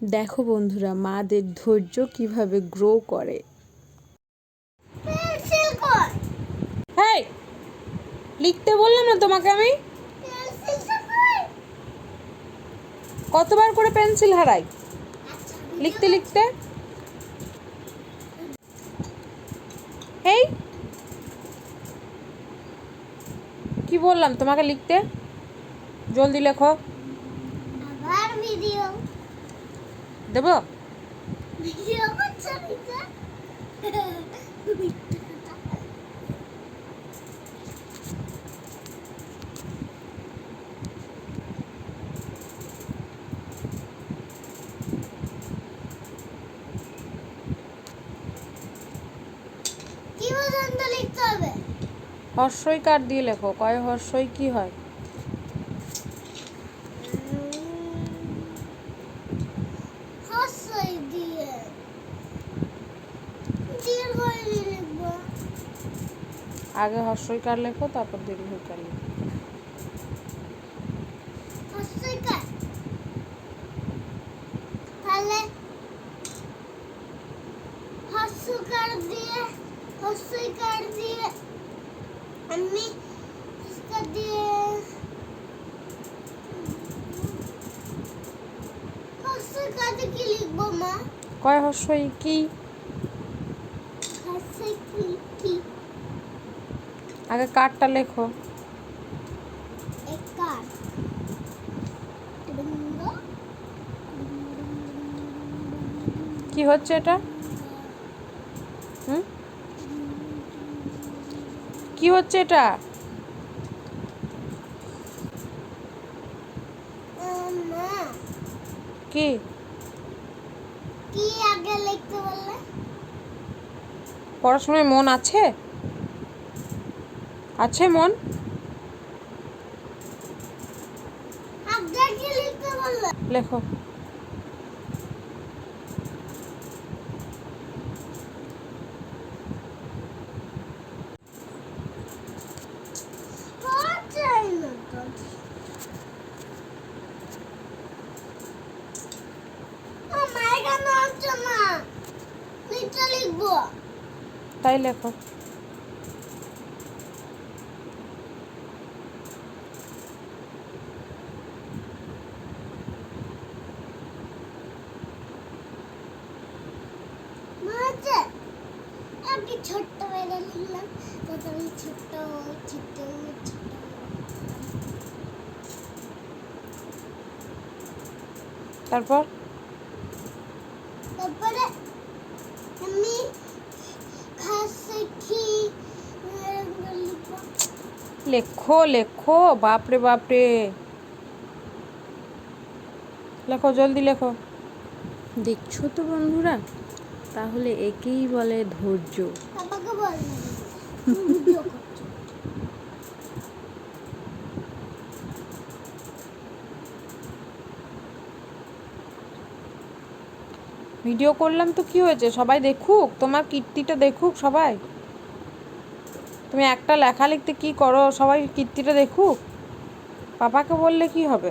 দেখো বন্ধুরা, মাদের ধৈর্য কিভাবে গ্রো করে। হেই, লিখতে বললাম না তোমাকে আমি? কতবার করে পেন্সিল হারাই লিখতে লিখতে। হেই, কি বললাম তোমাকে লিখতে? জলদি লেখো। আবার ভিডিও দেবো? ভিডিও করছো নিচে? কি পর্যন্ত লিখতে হবে? হর্ষই কার দিয়ে লেখো। কয় হর্ষই কি হয়? হর্ষই দিয়ে দীর্ঘই লিখবো। আগে হর্ষই কার লেখো, তারপর দীর্ঘই কার লেখো। হর্ষই কার, তাহলে হর্ষকার দিয়ে আমি इसका দিয়ে হর্ষকার দিয়ে কি লিখবো মা? কয় হর্ষই কি? হর্ষই কি? আগে কারটা লেখো। এক কার। কি হচ্ছে এটা? কি হচ্ছে এটা? মা, কি কি আগে লিখতে বললে? পড়াশোনায় মন আছে? আছে মন? আগে কি লিখতে বললে? লেখো। হচ্ছে না তো। মা, এখানে হচ্ছে না। নিচে লিখবো। তাই লেখো। মা, হচ্ছে আগে ছোট্ট বেড়ে লিখলাম, প্রথমে ছোট্ট ছোট্ট ছোট্ট। তারপর তারপরে আমি খাসে কি লিখবো। লেখো লেখো, বাপরে বাপরে, লেখো জলদি লেখো। দেখছো তো বন্ধুরা, তাহলে একেই বলে ধৈর্য। পাপাকে বল না, ভিডিও করছো। ভিডিও করলাম তো কি হয়েছে? সবাই দেখুক, তোমার কীর্তিটা দেখুক সবাই। তুমি একটা লেখা লিখতে কি করো, সবাই কীর্তিটা দেখুক। পাপাকে বললে কি হবে?